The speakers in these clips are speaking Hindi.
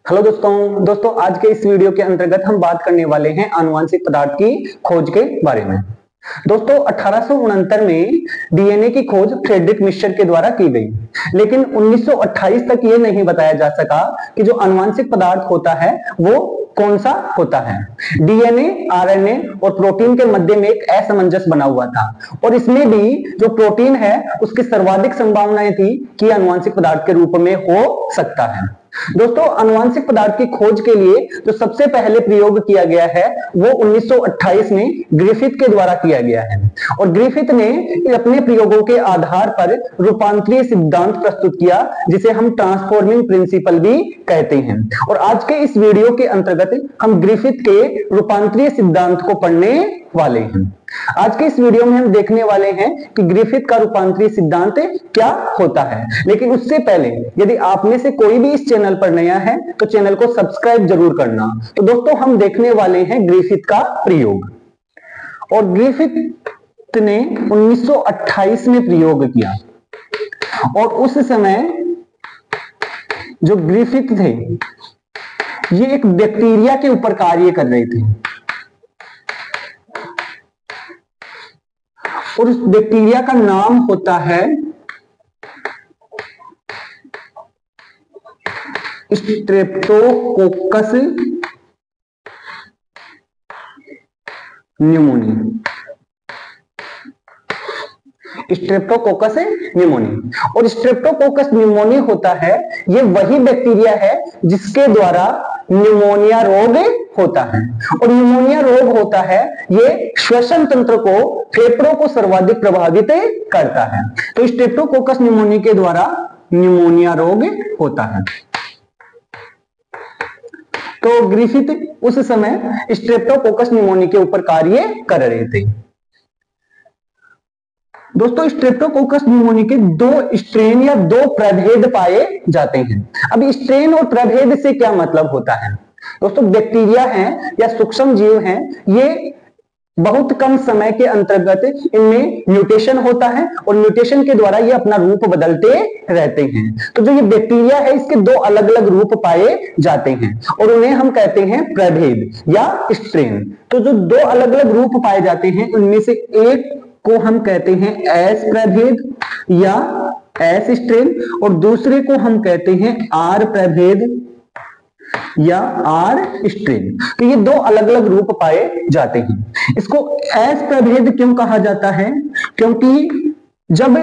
हेलो दोस्तों आज के इस वीडियो के अंतर्गत हम बात करने वाले हैं आनुवंशिक पदार्थ की खोज के बारे में। दोस्तों 1869 में डीएनए की खोज फ्रेडरिक मिश्र के द्वारा की गई, लेकिन 1928 तक ये नहीं बताया जा सका कि जो आनुवंशिक पदार्थ होता है वो कौन सा होता है। डीएनए, आरएनए और प्रोटीन के मध्य में एक असमंजस बना हुआ था और इसमें भी जो प्रोटीन है उसकी सर्वाधिक संभावनाएं थी कि आनुवंशिक पदार्थ के रूप में हो सकता है। दोस्तों आनुवंशिक पदार्थ की खोज के लिए जो सबसे पहले प्रयोग किया गया है वो 1928 में ग्रिफिथ के द्वारा किया गया है और ग्रिफिथ ने अपने प्रयोगों के आधार पर रूपांतरीय सिद्धांत प्रस्तुत किया जिसे हम ट्रांसफॉर्मिंग प्रिंसिपल भी कहते हैं। और आज के इस वीडियो के अंतर्गत हम ग्रिफिथ के रूपांतरीय सिद्धांत को पढ़ने वाले हैं। आज के इस वीडियो में हम देखने वाले हैं कि ग्रिफिथ का रूपांतरीय सिद्धांत क्या होता है, लेकिन उससे पहले यदि आप में से कोई भी इस चैनल पर नया है तो चैनल को सब्सक्राइब जरूर करना। तो दोस्तों हम देखने वाले हैं ग्रिफिथ का प्रयोग। और ग्रिफिथ ने 1928 में प्रयोग किया और उस समय जो ग्रिफिथ थे ये एक बैक्टीरिया के ऊपर कार्य कर रहे थे और उस बैक्टीरिया का नाम होता है स्ट्रेप्टोकोकस न्यूमोनी। स्ट्रेप्टोकोकस न्यूमोनी और स्ट्रेप्टोकोकस न्यूमोनी होता है ये वही बैक्टीरिया है जिसके द्वारा न्यूमोनिया रोग होता है। और न्यूमोनिया रोग होता है ये श्वसन तंत्र को, फेफड़ों को सर्वाधिक प्रभावित करता है। तो स्ट्रेप्टोकोकस न्यूमोनी के द्वारा न्यूमोनिया रोग होता है। तो ग्रिफिथ उस समय स्ट्रेप्टोकोकस न्यूमोनी के ऊपर कार्य कर रहे थे। दोस्तों स्ट्रेप्टोकोकस न्यूमोनी के दो स्ट्रेन या दो प्रभेद पाए जाते हैं। अब स्ट्रेन और प्रभेद से क्या मतलब होता है? दोस्तों बैक्टीरिया हैं या सूक्ष्म जीव हैं, ये बहुत कम समय के अंतर्गत इनमें म्यूटेशन होता है और म्यूटेशन के द्वारा ये अपना रूप बदलते रहते हैं। तो जो ये बैक्टीरिया है इसके दो अलग अलग रूप पाए जाते हैं और उन्हें हम कहते हैं प्रभेद या स्ट्रेन। तो जो दो अलग अलग रूप पाए जाते हैं उनमें से एक को हम कहते हैं एस प्रभेद या एस स्ट्रेन और दूसरे को हम कहते हैं आर प्रभेद या आर स्ट्रेन। तो ये दो अलग अलग रूप पाए जाते हैं। इसको एस प्रभेद क्यों कहा जाता है? क्योंकि जब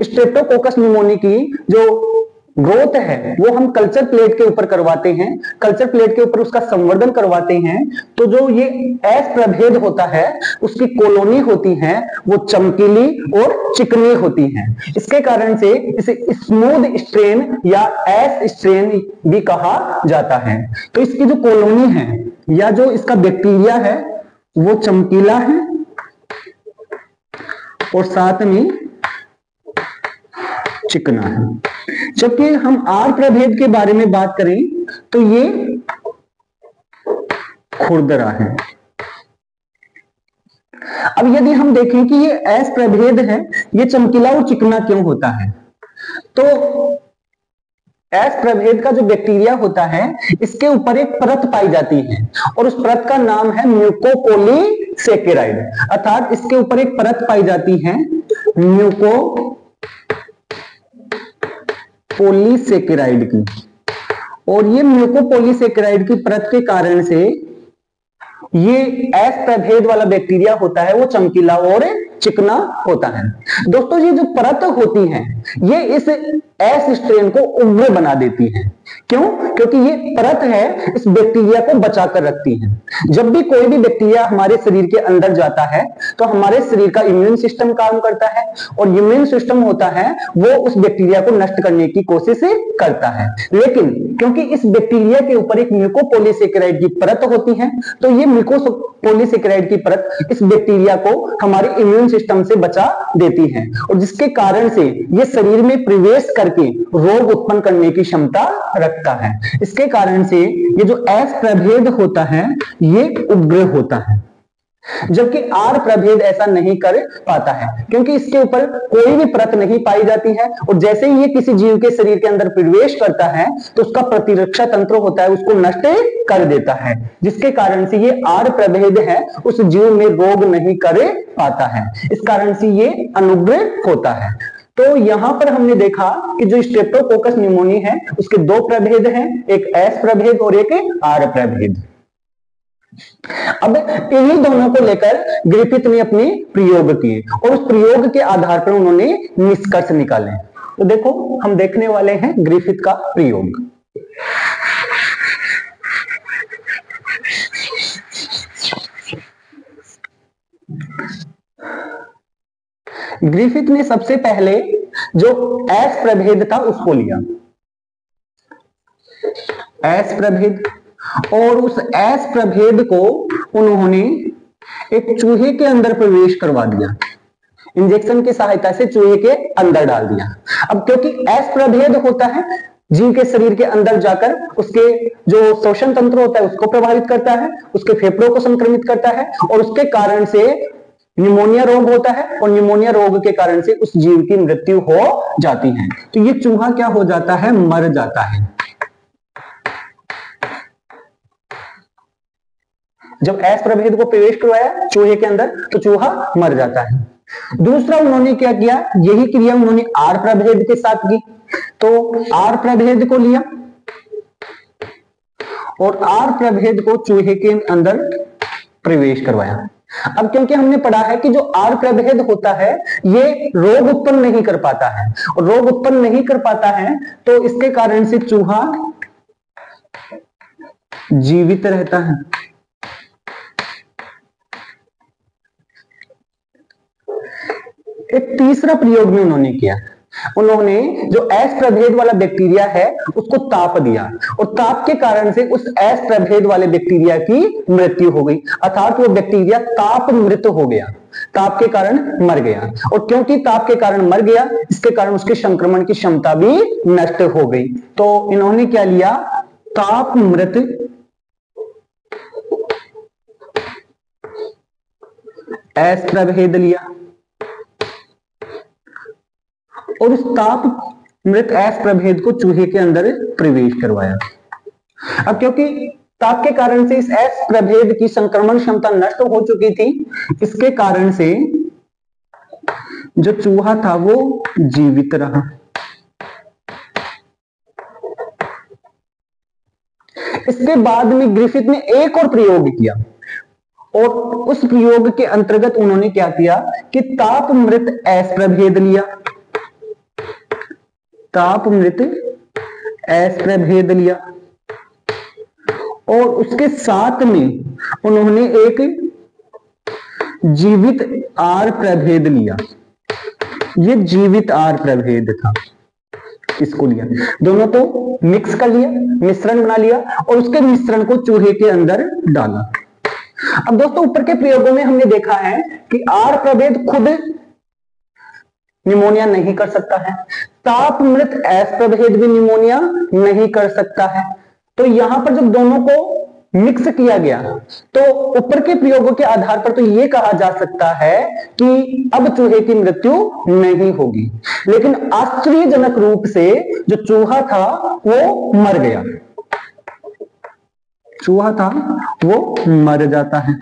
स्ट्रेप्टोकोकस न्यूमोनी की जो ग्रोथ है वो हम कल्चर प्लेट के ऊपर करवाते हैं, कल्चर प्लेट के ऊपर उसका संवर्धन करवाते हैं, तो जो ये एस प्रभेद होता है उसकी कॉलोनी होती है वो चमकीली और चिकनी होती है। इसके कारण से इसे स्मूथ स्ट्रेन या एस स्ट्रेन भी कहा जाता है। तो इसकी जो कॉलोनी है या जो इसका बैक्टीरिया है वो चमकीला है और साथ में चिकना है। जबकि हम आर प्रभेद के बारे में बात करें तो ये खुरदरा है। अब यदि हम देखें कि ये एस प्रभेद है, ये चमकीला और चिकना क्यों होता है? तो एस प्रभेद का जो बैक्टीरिया होता है इसके ऊपर एक परत पाई जाती है और उस परत का नाम है म्यूकोपोलीसेकेराइड। अर्थात इसके ऊपर एक परत पाई जाती है म्यूकोपोलीसेकेराइड की, और ये म्यूकोपोलीसेकेराइड की परत के कारण से ये एस प्रभेद वाला बैक्टीरिया होता है वो चमकीला और चिकना होता है। दोस्तों ये जो परत होती है ये इस एस स्ट्रेन को उग्र बना देती है। क्यों? क्योंकि ये परत है इस बैक्टीरिया को बचा कर रखती है। जब भी कोई भी बैक्टीरिया हमारे शरीर के अंदर जाता है तो हमारे शरीर का इम्यून सिस्टम काम करता है और इम्यून सिस्टम होता है वो उस बैक्टीरिया को नष्ट करने की कोशिश करता है। लेकिन क्योंकि इस बैक्टीरिया के ऊपर एक म्यूकोपोलीसेकेराइड की परत होती है तो ये म्यूकोपोलीसेकेराइड की परत इस बैक्टीरिया को हमारे इम्यून सिस्टम से बचा देती है और जिसके कारण से ये शरीर में प्रवेश करके रोग उत्पन्न करने की क्षमता रखता है। इसके कारण से ये जो एस प्रभेद होता है ये उग्र होता है। जबकि आर प्रभेद ऐसा नहीं कर पाता है, क्योंकि इसके ऊपर कोई भी परत नहीं पाई जाती है, और जैसे ही ये किसी जीव के शरीर के अंदर प्रवेश करता है तो उसका प्रतिरक्षा तंत्र होता है उसको नष्ट कर देता है, जिसके कारण से ये आर प्रभेद है उस जीव में रोग नहीं कर पाता है। इस कारण से ये अनुग्रह होता है। तो यहां पर हमने देखा कि जो स्ट्रेप्टोकोकस न्यूमोनी है उसके दो प्रभेद हैं, एक एस प्रभेद और एक आर प्रभेद। अब इन्हीं दोनों को लेकर ग्रिफिथ ने अपने प्रयोग किए और उस प्रयोग के आधार पर उन्होंने निष्कर्ष निकाले। तो देखो हम देखने वाले हैं ग्रिफिथ का प्रयोग। ग्रिफिथ ने सबसे पहले जो एस प्रभेद था उसको लिया, एस प्रभेद, और उस एस प्रभेद को उन्होंने एक चूहे के अंदर प्रवेश करवा दिया, इंजेक्शन की सहायता से चूहे के अंदर डाल दिया। अब क्योंकि एस प्रभेद होता है जीव के शरीर के अंदर जाकर उसके जो श्वसन तंत्र होता है उसको प्रभावित करता है, उसके फेफड़ों को संक्रमित करता है, और उसके कारण से न्यूमोनिया रोग होता है, और न्यूमोनिया रोग के कारण से उस जीव की मृत्यु हो जाती है। तो ये चूहा क्या हो जाता है, मर जाता है। जब एस प्रभेद को प्रवेश करवाया चूहे के अंदर तो चूहा मर जाता है। दूसरा उन्होंने क्या किया, यही क्रिया उन्होंने आर प्रभेद के साथ की। तो आर प्रभेद को लिया और आर प्रभेद को चूहे के अंदर प्रवेश करवाया। अब क्योंकि हमने पढ़ा है कि जो आर प्रभेद होता है ये रोग उत्पन्न नहीं कर पाता है, और रोग उत्पन्न नहीं कर पाता है तो इसके कारण से चूहा जीवित रहता है। एक तीसरा प्रयोग में उन्होंने किया, उन्होंने जो एस प्रभेद वाला बैक्टीरिया है उसको ताप दिया, और ताप के कारण से उस एस प्रभेद वाले बैक्टीरिया की मृत्यु हो गई, अर्थात वो बैक्टीरिया ताप मृत हो गया, ताप के कारण मर गया। और क्योंकि ताप के कारण मर गया इसके कारण उसके संक्रमण की क्षमता भी नष्ट हो गई। तो इन्होंने क्या लिया, ताप मृत एस प्रभेद लिया और उस ताप मृत एस प्रभेद को चूहे के अंदर प्रवेश करवाया। अब क्योंकि ताप के कारण से इस एस प्रभेद की संक्रमण क्षमता नष्ट हो चुकी थी, इसके कारण से जो चूहा था वो जीवित रहा। इसके बाद में ग्रिफिथ ने एक और प्रयोग किया, और उस प्रयोग के अंतर्गत उन्होंने क्या किया कि ताप मृत एस प्रभेद लिया, ताप मृत एस प्रभेद लिया, और उसके साथ में उन्होंने एक जीवित आर प्रभेद लिया। ये जीवित आर प्रभेद था, इसको लिया, दोनों को मिक्स कर लिया, मिश्रण बना लिया, और उसके मिश्रण को चूहे के अंदर डाला। अब दोस्तों ऊपर के प्रयोगों में हमने देखा है कि आर प्रभेद खुद निमोनिया नहीं कर सकता है, ताप मृत एस प्रभेद भी निमोनिया नहीं कर सकता है। तो यहां पर जब दोनों को मिक्स किया गया तो ऊपर के प्रयोगों के आधार पर तो यह कहा जा सकता है कि अब चूहे की मृत्यु नहीं होगी, लेकिन आश्चर्यजनक रूप से जो चूहा था वो मर गया, चूहा था वो मर जाता है।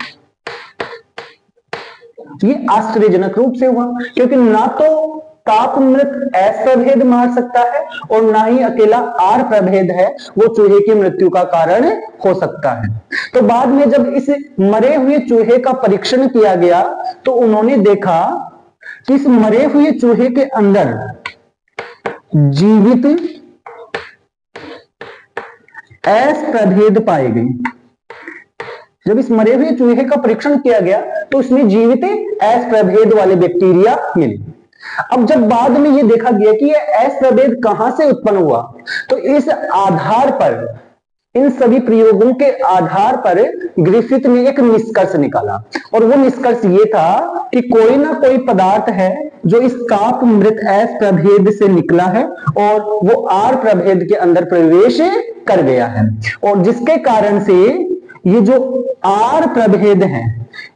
ये आश्चर्यजनक रूप से हुआ, क्योंकि ना तो ताप मृत एस प्रभेद मार सकता है और ना ही अकेला आर प्रभेद है वो चूहे की मृत्यु का कारण हो सकता है। तो बाद में जब इस मरे हुए चूहे का परीक्षण किया गया तो उन्होंने देखा कि इस मरे हुए चूहे के अंदर जीवित एस प्रभेद पाए गए। जब इस मरे हुए चूहे का परीक्षण किया गया तो उसमें जीवित एस प्रभेद वाले बैक्टीरिया मिले। अब जब बाद में यह देखा गया कि यह एस प्रभेद कहां से उत्पन्न हुआ, तो इस आधार पर, इन सभी प्रयोगों के आधार पर ग्रिफिथ ने एक निष्कर्ष निकाला, और वो निष्कर्ष ये था कि कोई ना कोई पदार्थ है जो इस ताप मृत एस प्रभेद से निकला है और वो आर प्रभेद के अंदर प्रवेश कर गया है, और जिसके कारण से ये जो आर प्रभेद है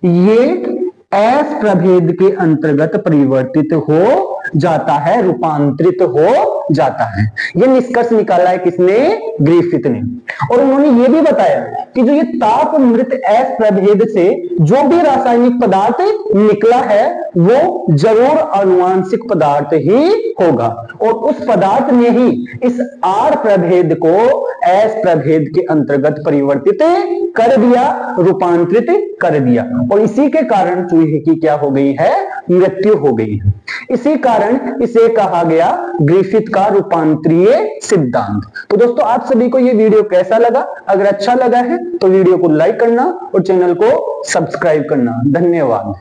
ये एस प्रभेद के अंतर्गत परिवर्तित हो जाता है, रूपांतरित हो जाता है। ये निष्कर्ष निकाला है किसने? ग्रिफिथ ने। और उन्होंने ये भी बताया कि जो ये ताप मृत एस प्रभेद से जो भी रासायनिक पदार्थ निकला है वो जरूर आनुवांशिक पदार्थ ही होगा, और उस पदार्थ ने ही इस आर प्रभेद को एस प्रभेद के अंतर्गत परिवर्तित कर दिया, रूपांतरित कर दिया, और इसी के कारण चूहे की क्या हो गई है? मृत्यु हो गई है। इसी कारण इसे कहा गया ग्रिफिथ का रूपांतरीय सिद्धांत। तो दोस्तों आप सभी को ये वीडियो कैसा लगा? अगर अच्छा लगा है तो वीडियो को लाइक करना और चैनल को सब्सक्राइब करना। धन्यवाद।